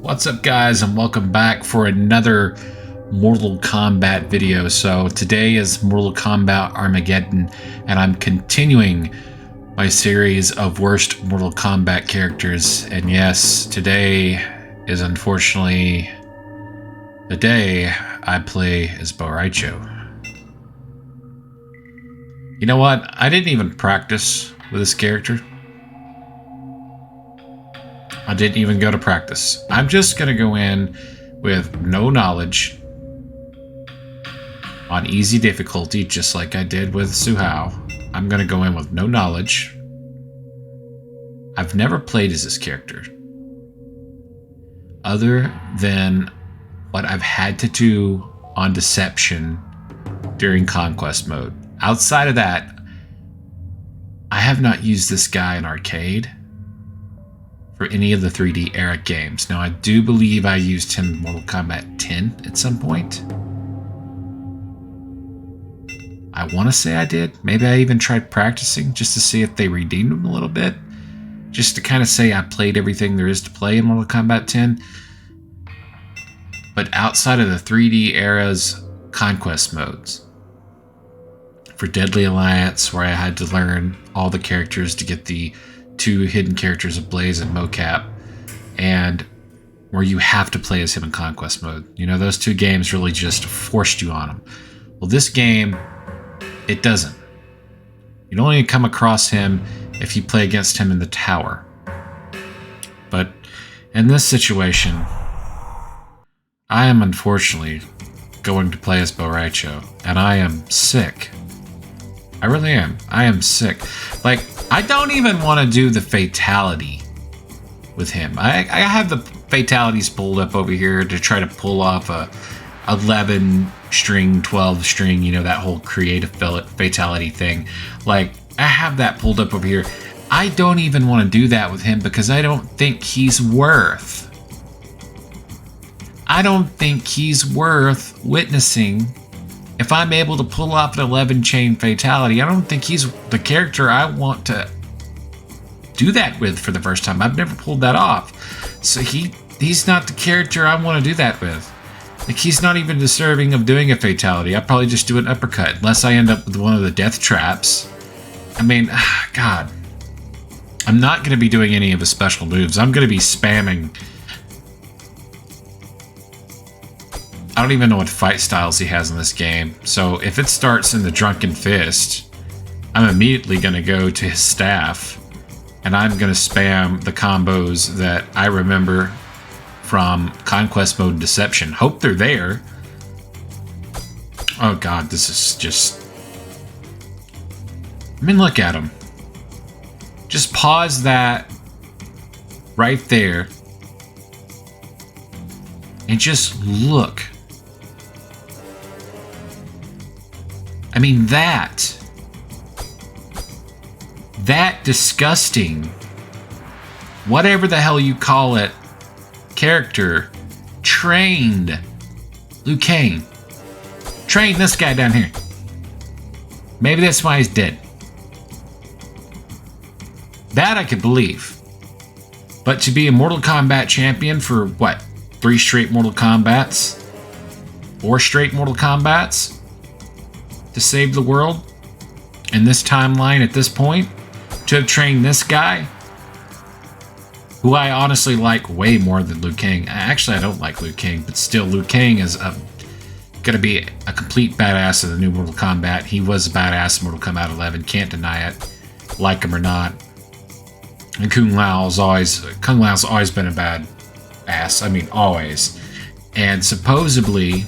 What's up, guys, and welcome back for another Mortal Kombat video. So today is Mortal Kombat Armageddon, and I'm continuing my series of worst Mortal Kombat characters. And yes, today is unfortunately the day I play as Bo Rai Cho. You know what? I didn't even practice with this character. I didn't even go to practice. I'm just going to go in with no knowledge on easy difficulty, just like I did with Hsu Hao. I'm going to go in with no knowledge. I've never played as this character, other than what I've had to do on Deception during Conquest mode. Outside of that, I have not used this guy in arcade for any of the 3D era games. Now, I do believe I used him in Mortal Kombat 10 at some point. I want to say I did. Maybe I even tried practicing just to see if they redeemed him a little bit. Just to kind of say I played everything there is to play in Mortal Kombat 10. But outside of the 3D era's Conquest modes, for Deadly Alliance, where I had to learn all the characters to get the 2 hidden characters of Blaze and Mocap, and where you have to play as him in Conquest mode. You know, those 2 games really just forced you on him. Well, this game, it doesn't. You don't only come across him if you play against him in the tower. But in this situation, I am unfortunately going to play as Bo Rai Cho, and I am sick. I really am. I am sick. Like, I don't even want to do the fatality with him. I have the fatalities pulled up over here to try to pull off a 11 string, 12 string, you know, that whole creative fatality thing. Like, I have that pulled up over here. I don't even want to do that with him because I don't think he's worth witnessing. If I'm able to pull off an 11 chain fatality, I don't think he's the character I want to do that with for the first time. I've never pulled that off. So he's not the character I want to do that with. Like, he's not even deserving of doing a fatality. I'd probably just do an uppercut, unless I end up with one of the death traps. I mean, God. I'm not going to be doing any of his special moves. I'm going to be spamming. I don't even know what fight styles he has in this game. So if it starts in the Drunken Fist, I'm immediately going to go to his staff, and I'm going to spam the combos that I remember from Conquest mode Deception. Hope they're there. Oh God, this is just... I mean, look at him. Just pause that right there and just look. I mean, that disgusting, whatever the hell you call it, character trained Liu Kang. Trained this guy down here. Maybe that's why he's dead. That I could believe. But to be a Mortal Kombat champion for, what, 3 straight Mortal Kombats? 4 straight Mortal Kombats? To save the world in this timeline at this point, to have trained this guy, who I honestly like way more than Liu Kang. Actually, I don't like Liu Kang, but still, Liu Kang is going to be a complete badass in the new Mortal Kombat. He was a badass in Mortal Kombat 11, can't deny it, like him or not. And Kung Lao's always been a bad ass. I mean, always. And supposedly,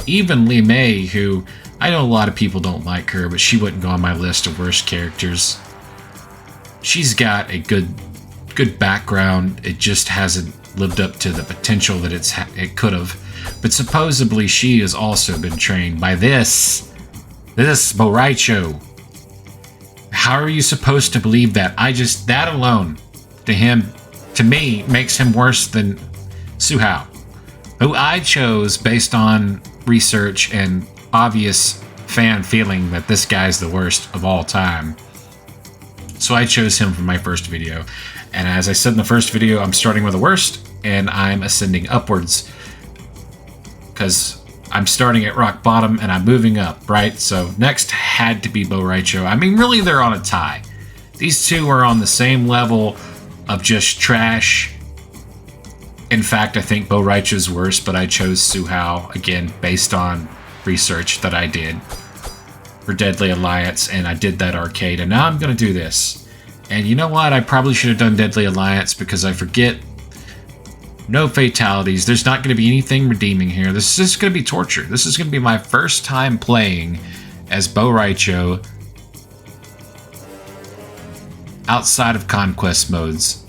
even Li Mei, who I know a lot of people don't like her, but she wouldn't go on my list of worst characters. She's got a good background. It just hasn't lived up to the potential that it could have. But supposedly she has also been trained by this Bo Rai Cho. How are you supposed to believe that? That alone, to me, makes him worse than Hsu Hao, who I chose based on research and obvious fan feeling that this guy's the worst of all time. So I chose him for my first video. And as I said in the first video, I'm starting with the worst, and I'm ascending upwards. Because I'm starting at rock bottom, and I'm moving up, right? So next had to be Bo Rai Cho. I mean, really, they're on a tie. These two are on the same level of just trash. In fact, I think Bo Rai Cho's worse, but I chose Hsu Hao, again, based on research that I did for Deadly Alliance, and I did that arcade, and now I'm going to do this. And you know what? I probably should have done Deadly Alliance because I forget. No fatalities. There's not going to be anything redeeming here. This is just going to be torture. This is going to be my first time playing as Bo Rai Cho outside of conquest modes.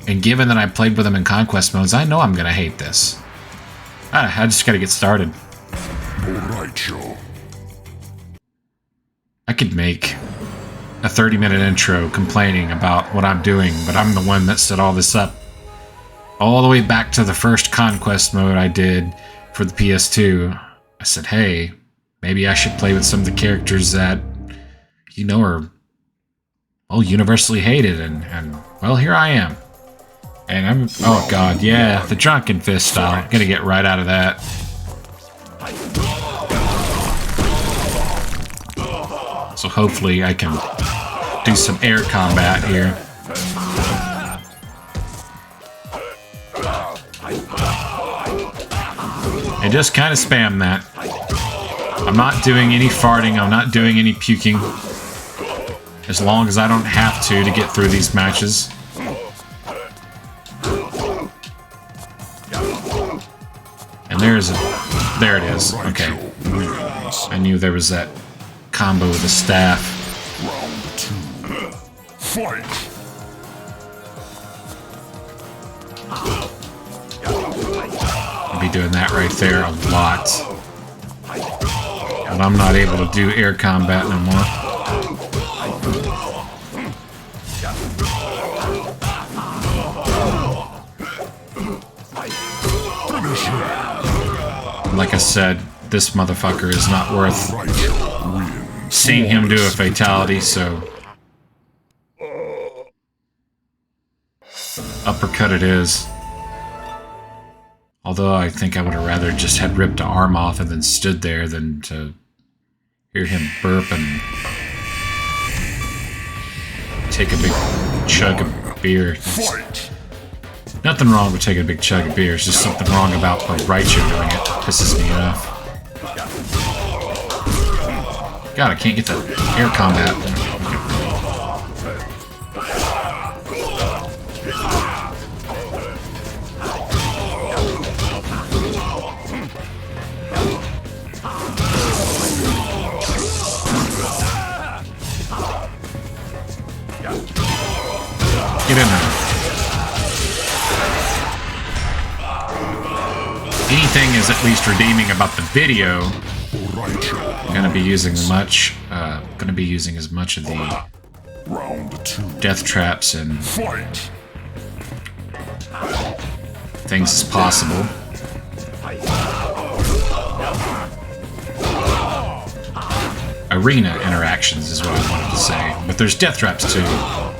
And given that I played with him in conquest modes, I know I'm going to hate this. I just got to get started. Bo Rai Cho. I could make a 30-minute intro complaining about what I'm doing, but I'm the one that set all this up. All the way back to the first conquest mode I did for the PS2. I said, hey, maybe I should play with some of the characters that, you know, are, well, universally hated. And well, here I am. And I'm, oh god, yeah, the Drunken Fist style. I'm gonna get right out of that. So hopefully I can do some air combat here. And just kind of spam that. I'm not doing any farting, I'm not doing any puking. As long as I don't have to get through these matches. And there it is. Okay. I knew there was that combo with the staff. Round 2. Fight! I'll be doing that right there a lot. But I'm not able to do air combat no more. Like I said, this motherfucker is not worth seeing him do a fatality, so uppercut it is. Although I think I would have rather just had ripped an arm off and then stood there than to hear him burp and take a big chug of beer. Nothing wrong with taking a big chug of beer, it's just something wrong about Bo Rai Cho doing it. Pisses me off. God, I can't get the air combat. Get in there. Anything is at least redeeming about the video. I'm gonna be using as much of the death traps and things as possible. Arena interactions is what I wanted to say, but there's death traps too.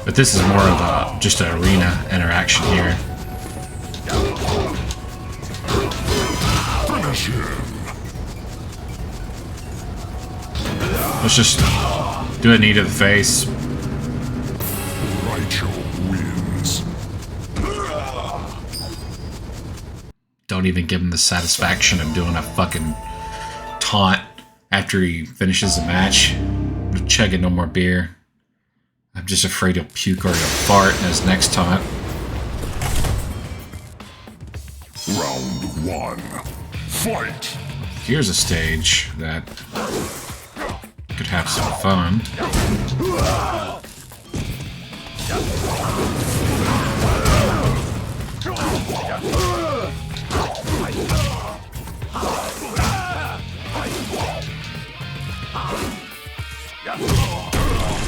But this is more of a just an arena interaction here. Let's just do a knee to the face. Rai Cho wins. Don't even give him the satisfaction of doing a fucking taunt after he finishes the match. I'm chugging no more beer. I'm just afraid he'll puke or he'll fart in his next taunt. Round 1. Fight! Here's a stage that could have some fun.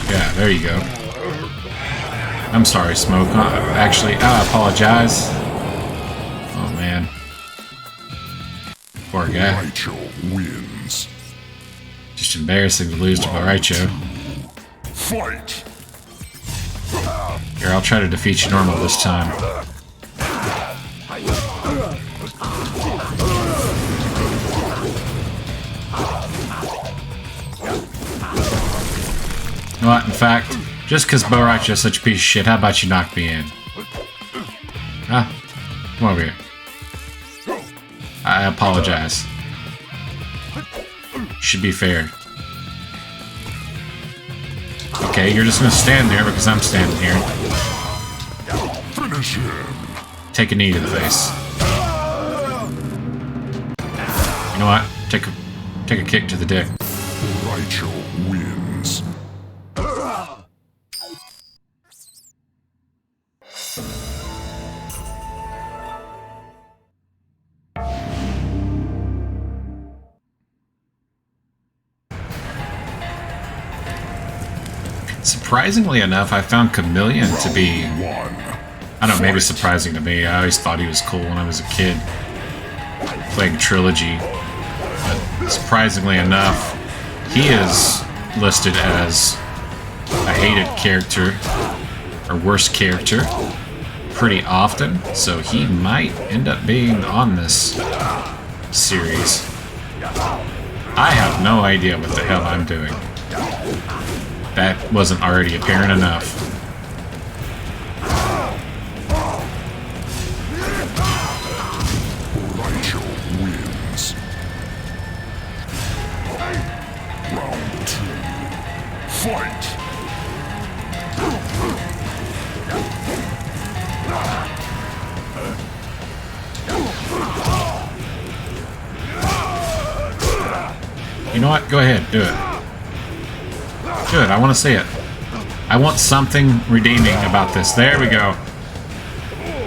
Yeah, there you go. I'm sorry, Smoke. Actually, I apologize. Oh, man. Poor guy. Rai Cho wins. Just embarrassing to lose to Bo Rai Cho. Fight! Here, I'll try to defeat you normal this time. You know what, in fact, just because Bo Rai Cho is such a piece of shit, how about you knock me in? Huh? Come over here. I apologize. Should be fair. Okay, you're just gonna stand there because I'm standing here. Finish him. Take a knee to the face. You know what? Take a kick to the dick. Rai Cho wins. Surprisingly enough, I found Chameleon to be, I don't know, maybe surprising to me. I always thought he was cool when I was a kid, playing Trilogy. But surprisingly enough, he is listed as a hated character, or worst character, pretty often. So he might end up being on this series. I have no idea what the hell I'm doing. That wasn't already apparent enough. Rai Cho wins. Round 2. Fight! You know what? Go ahead, do it. Good, I want to see it. I want something redeeming about this. There we go.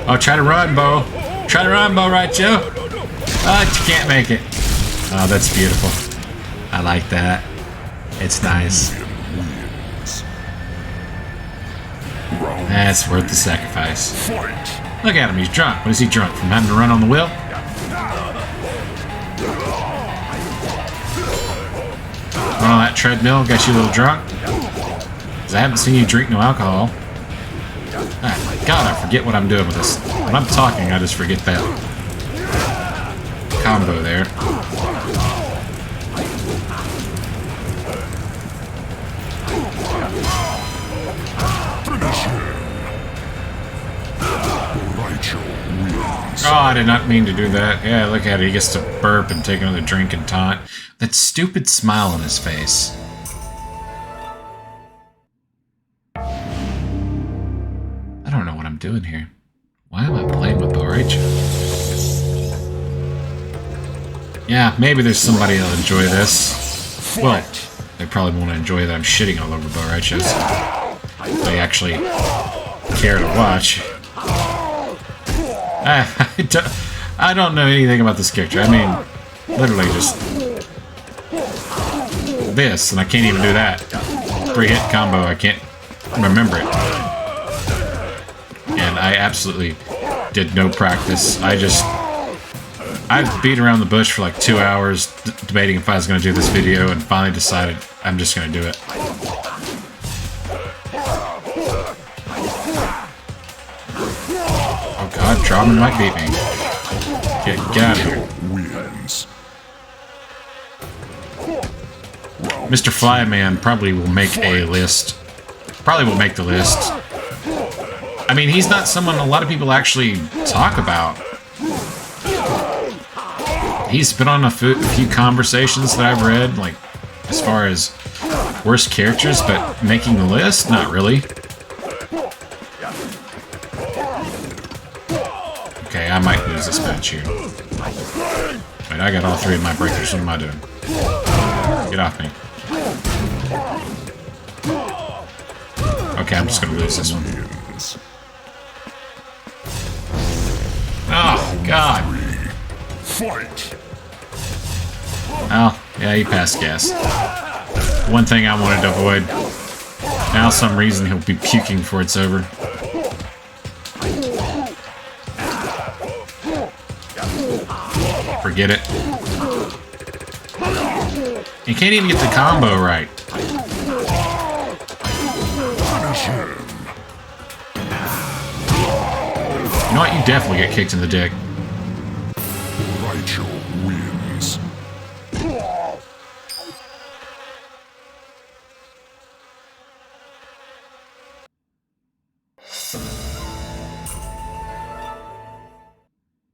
Oh, try to run, Bo. Try to run, Bo Rai Cho. Oh, you can't make it. Oh, that's beautiful. I like that. It's nice. That's worth the sacrifice. Look at him, he's drunk. What is he drunk from having to run on the wheel? Run on that treadmill, got you a little drunk? Because I haven't seen you drink no alcohol. Ah, God, I forget what I'm doing with this. When I'm talking, I just forget that combo there. Oh, I did not mean to do that. Yeah, look at it. He gets to burp and take another drink and taunt. That stupid smile on his face. I don't know what I'm doing here. Why am I playing with Bo Rai Cho? Yeah, maybe there's somebody that'll enjoy this. Well, they probably won't enjoy that I'm shitting all over Bo Rai Cho. They actually care to watch. I don't know anything about this character. I mean, literally just this, and I can't even do that. 3-hit combo, I can't remember it. And I absolutely did no practice. I beat around the bush for like 2 hours debating if I was going to do this video, and finally decided I'm just going to do it. Oh god, Drawman might beat me. Get out of here. Mr. Flyman probably will make a list. Probably will make the list. I mean, he's not someone a lot of people actually talk about. He's been on a few conversations that I've read, like, as far as worst characters, but making the list? Not really. Okay, I might lose this match here. Wait, I got all 3 of my breakers. What am I doing? Get off me. Okay, I'm just gonna lose this one. Oh, God. Oh, yeah, he passed gas. One thing I wanted to avoid. Now, some reason he'll be puking before it's over. Forget it. You can't even get the combo right. know what? You definitely get kicked in the dick. Bo Rai Cho wins.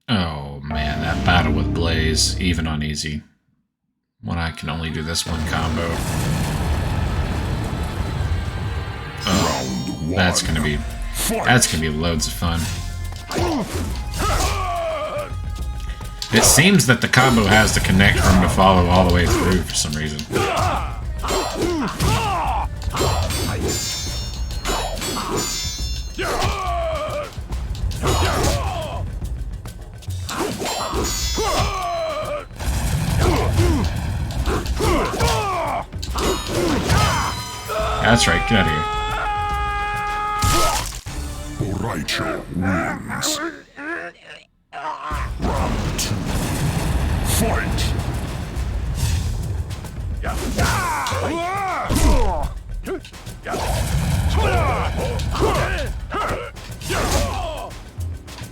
Oh man, that battle with Blaze, even on easy. When I can only do this one combo. Oh, that's gonna be loads of fun. It seems that the combo has to connect for him to follow all the way through for some reason. That's right, get out of here. Bo Rai Cho wins. Round 2. Fight!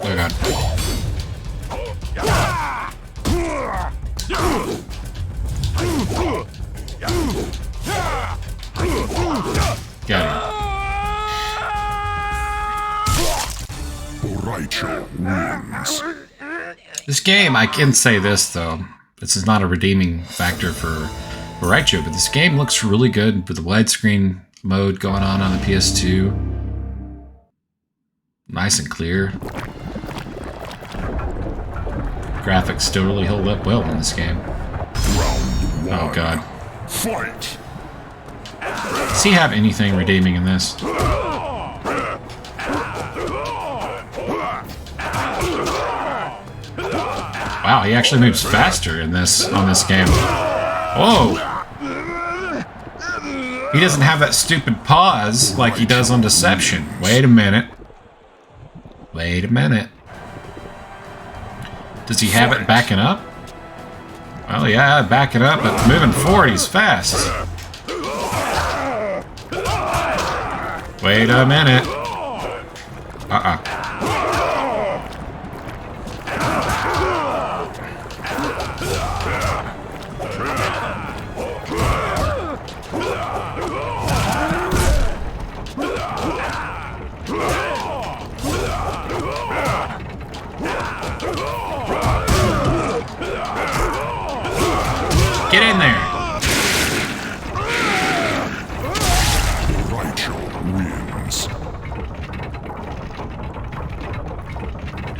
Oh god. Got him. Bo Rai Cho wins. This game, I can say this though, this is not a redeeming factor for Bo Rai Cho, but this game looks really good with the widescreen mode going on the PS2. Nice and clear. Graphics still really hold up well in this game. Round 1. Oh god. Fight! Does he have anything redeeming in this? Wow, he actually moves faster in this on this game. Whoa! He doesn't have that stupid pause like he does on Deception. Wait a minute. Wait a minute. Does he have it backing up? Well, yeah, backing up, but moving forward, he's fast. Wait a minute. Get in there. Bo Rai Cho wins.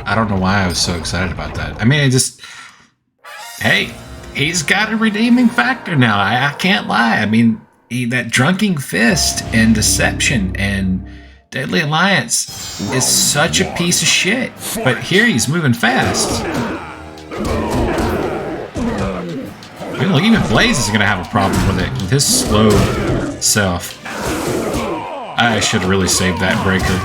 I don't know why I was so excited about that. I mean, hey, he's got a redeeming factor now. I can't lie. I mean, that Drunken Fist and Deception and Deadly Alliance is such a piece of shit. But here he's moving fast. I mean, even Blaze is going to have a problem with it, with his slow self. I should have really saved that breaker.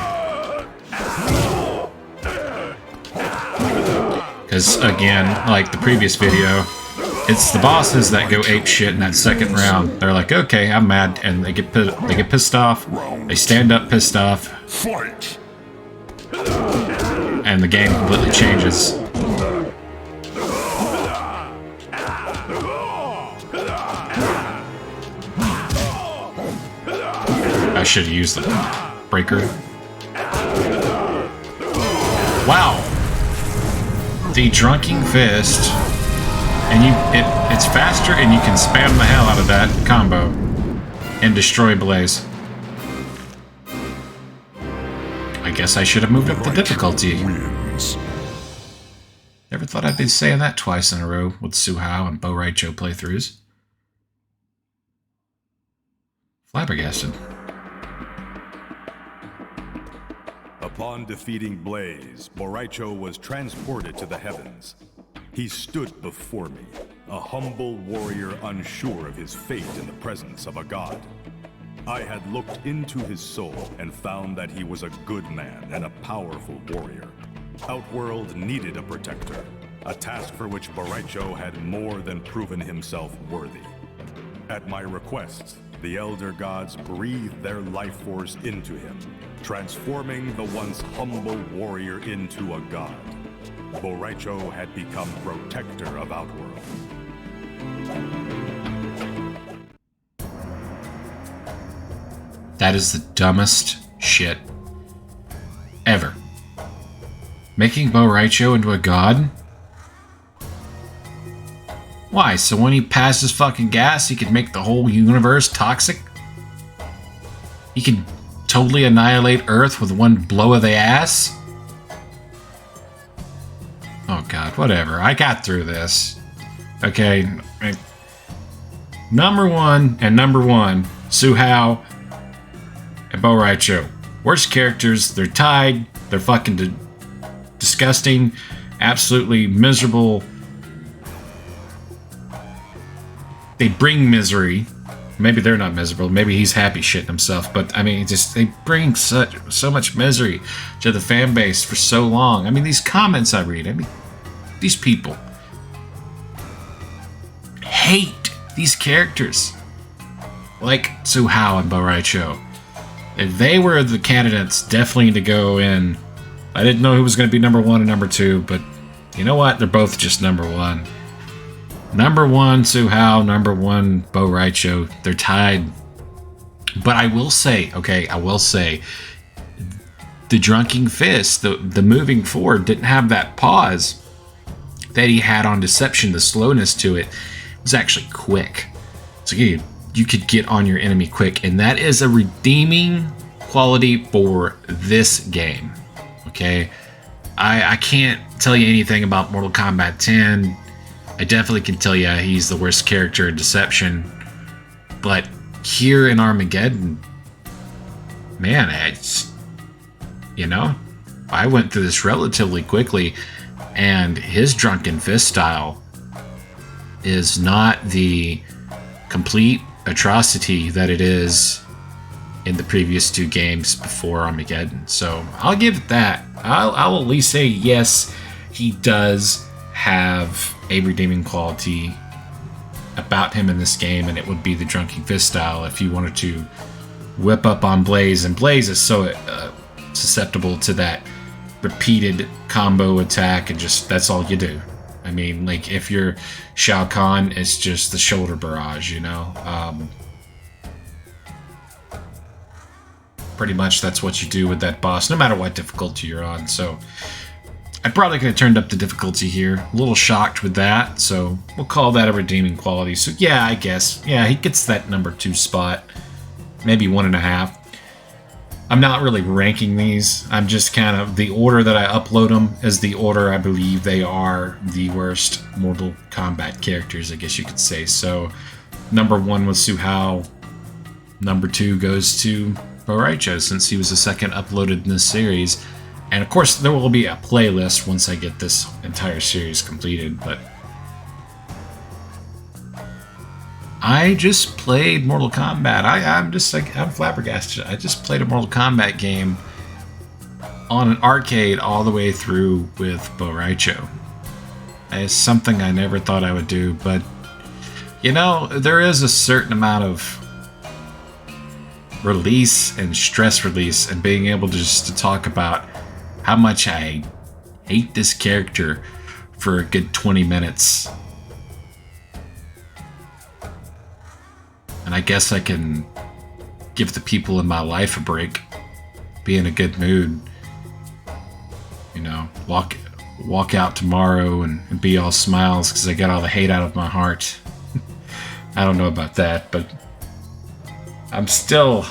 Because, again, like the previous video, it's the bosses that go ape shit in that second round. They're like, okay, I'm mad, and they get pissed off. They stand up pissed off. Fight! And the game completely changes. I should have used the breaker. Wow. The Drunken Fist. And it's faster and you can spam the hell out of that combo and destroy Blaze. I guess I should have moved up the difficulty. Never thought I'd be saying that twice in a row with Hsu Hao and Bo Rai Cho playthroughs. Flabbergasted. Upon defeating Blaze, Bo Rai Cho was transported to the heavens. He stood before me, a humble warrior unsure of his fate in the presence of a god. I had looked into his soul and found that he was a good man and a powerful warrior. Outworld needed a protector, a task for which Bo Rai Cho had more than proven himself worthy. At my request, the Elder Gods breathed their life force into him, transforming the once humble warrior into a god. Bo Rai Cho had become protector of Outworld. That is the dumbest shit ever. Making Bo Rai Cho into a god? Why? So when he passes fucking gas, he could make the whole universe toxic? He could totally annihilate Earth with one blow of the ass? Oh god, whatever. I got through this. Okay. Number one, Hsu Hao and Bo Rai Cho. Worst characters. They're tied. They're fucking disgusting. Absolutely miserable. They bring misery. Maybe they're not miserable. Maybe he's happy shitting himself. But, I mean, just they bring so much misery to the fan base for so long. I mean, these comments I read. I mean, these people hate these characters. Like Hsu Hao and Bo Rai Cho. If they were the candidates definitely to go in, I didn't know who was going to be number 1 and number 2, but you know what? They're both just number 1. Number 1, Hsu Hao. Number 1, Bo Rai Cho. They're tied. But I will say, the Drunken Fist, the moving forward, didn't have that pause that he had on Deception. The slowness to it was actually quick. So you could get on your enemy quick, and that is a redeeming quality for this game. Okay, I can't tell you anything about Mortal Kombat 10. I definitely can tell you he's the worst character in Deception, but here in Armageddon, man, it's, you know, I went through this relatively quickly, and his Drunken Fist style is not the complete atrocity that it is in the previous 2 games before Armageddon. So I'll give it that. I'll at least say yes, he does have a redeeming quality about him in this game, and it would be the Drunken Fist style. If you wanted to whip up on Blaze, and Blaze is so susceptible to that repeated combo attack, and just that's all you do. I mean, like, if you're Shao Kahn, it's just the shoulder barrage, you know? Pretty much that's what you do with that boss, no matter what difficulty you're on. So I probably could have turned up the difficulty here. A little shocked with that, so we'll call that a redeeming quality. So yeah, I guess. Yeah, he gets that number 2 spot. Maybe 1.5. I'm not really ranking these. I'm just kind of, the order that I upload them is the order I believe they are the worst Mortal Kombat characters, I guess you could say. So number 1 was Hsu Hao. Number 2 goes to Bo Rai Cho, since he was the second uploaded in this series. And of course, there will be a playlist once I get this entire series completed, but I just played Mortal Kombat. I'm flabbergasted. I just played a Mortal Kombat game on an arcade all the way through with Bo Rai Cho. It's something I never thought I would do, but you know, there is a certain amount of release and stress release and being able to talk about how much I hate this character for a good 20 minutes. And I guess I can give the people in my life a break, be in a good mood, you know, walk out tomorrow and be all smiles because I got all the hate out of my heart. I don't know about that, but I'm still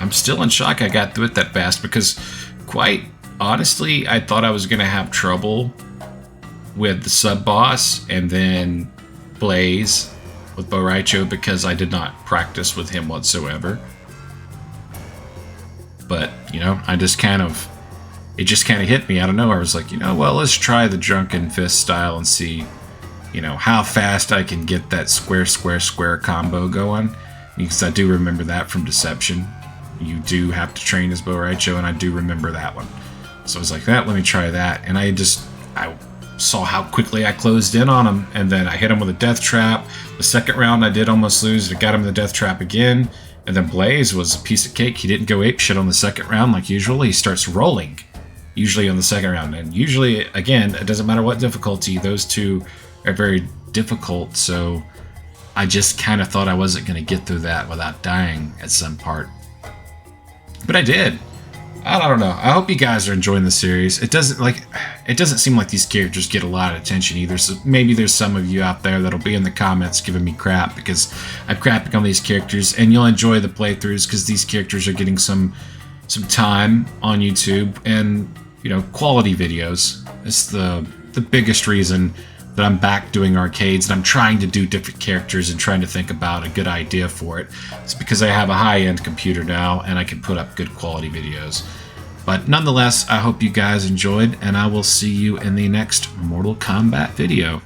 in shock I got through it that fast, because quite honestly, I thought I was going to have trouble with the sub-boss and then Blaze with Bo Rai Cho, because I did not practice with him whatsoever. But, you know, it just kind of hit me out of nowhere. I was like, you know, well, let's try the Drunken Fist style and see, you know, how fast I can get that square, square, square combo going. Because I do remember that from Deception. You do have to train as Bo Rai Cho, and I do remember that one. So I was like, let me try that. And I saw how quickly I closed in on him, and then I hit him with a death trap. The second round I did almost lose. I got him in the death trap again, And then Blaze was a piece of cake. He didn't go ape shit on the second round like usual. He starts rolling, usually on the second round. And usually, again, it doesn't matter what difficulty, those two are very difficult. So I just kind of thought I wasn't going to get through that without dying at some part. But I did. I don't know. I hope you guys are enjoying the series. It doesn't seem like these characters get a lot of attention either. So maybe there's some of you out there that'll be in the comments giving me crap because I'm crapping on these characters, and you'll enjoy the playthroughs because these characters are getting some time on YouTube and, you know, quality videos. It's the biggest reason that I'm back doing arcades and I'm trying to do different characters and trying to think about a good idea for it. It's because I have a high-end computer now and I can put up good quality videos. But nonetheless, I hope you guys enjoyed, and I will see you in the next Mortal Kombat video.